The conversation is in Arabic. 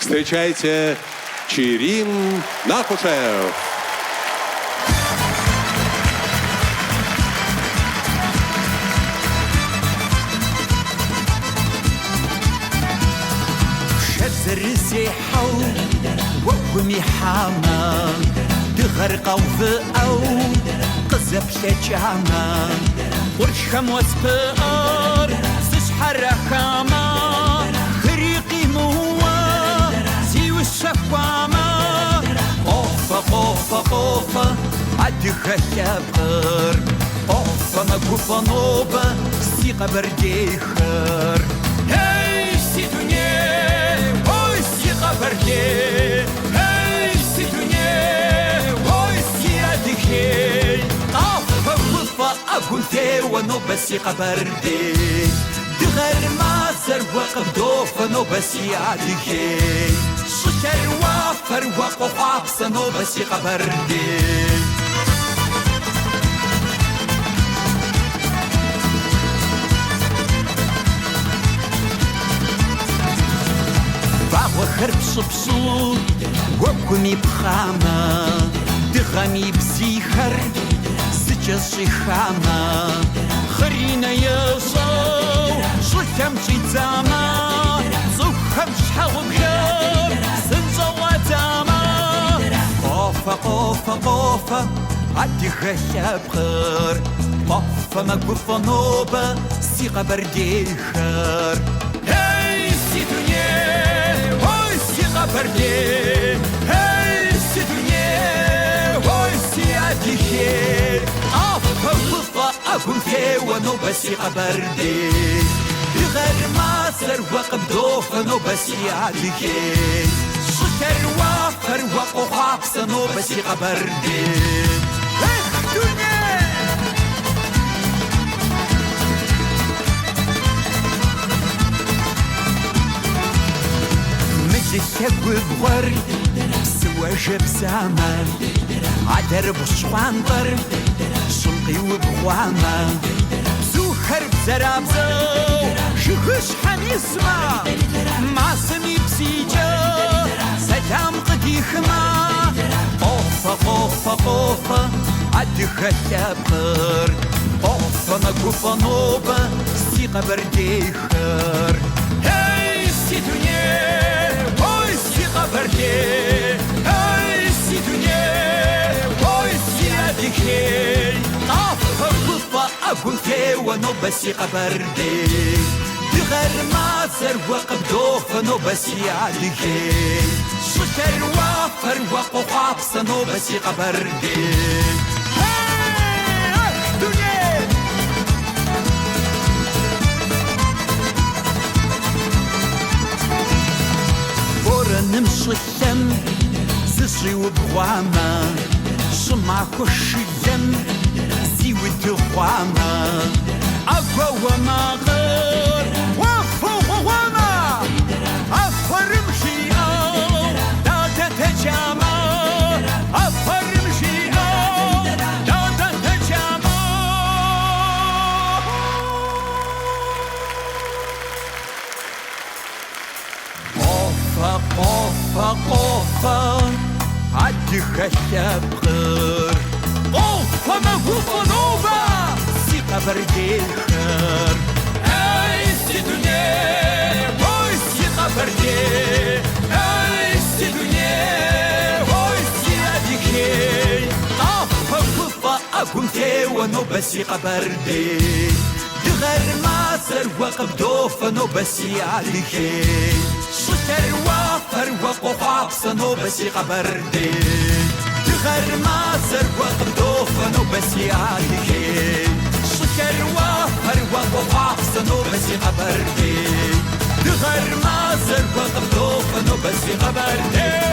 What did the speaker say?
Встречайте, Чирин Накушев. رزيحو وقمي حاما تغرقو فأو قزب شجاما ورشم وسبقر سشحر خاما خريقي موا زيو الشفاما قوفة عد خشبر قوفة مقوفة نوبة سيقة برديخر هاي سيدوني Barke, hey, situnie, oi, sia de que, afa, ufa, agunte, wano basi qabarde, de gharma zarwa qabdofa no basi adike, sharwa farwa qafsa no basi qabarde. وخرب صبصو وقمي بخامة دغمي بزيخر سجل شخامة خرينا يصو شكم شيتاما زخم شحو بخير سنزوا تاما قوفة عدي خشب خير قوفة مقوفة نوبة سيقة برديخر هاي سيدوني Barke, hey, situnie, oi, sia de que, afa, ufa, agunte, wano basi qabarde, gharma sarwa qabdofa no basi adike, sharwa farwa qafsa no basi qabarde. Hey, dunya. الشب بورد سواجب زمان عدرب وشوانطر شلقي وبغوامة زوخر بزرابزو شخش حنيسما معصمي بسيجا سدام قديخما قوفة عد خشبر قوفة مقوفة نوبة سيقة برديخر هاي سيدوني Barke, hey, situnie, oi, sia de que, afa, ufa, agunte, wano basi qabarde, de gharma zarwa qabdofa no basi adike, sharwa farwa qafsa no basi qabarde. Hey, dunya. نمشي الدم زشي وبغواما شمع كش الدم زيوت غواما أقوى وما غير وفو غواما أفر مشي أو دا تجامع أفر مشي أو دا تجامع قوفة عدي خشب خير قوفة مقوفة نوبة سيقة بردي خير اي سيدوني وي سيقة بردي اي سيدوني وي سيادي كي قوفة أقومتي ونوبة سيقة بردي غرما سروا قبدوفة نوبة سيادي كي شروا فروا قفاقسا نوبسي قبردي تغرما سروا قبدوفا نوبسي عالكي شروا فروا قفاقسا نوبسي قبردي تغرما سروا قبدوفا نوبسي قبردي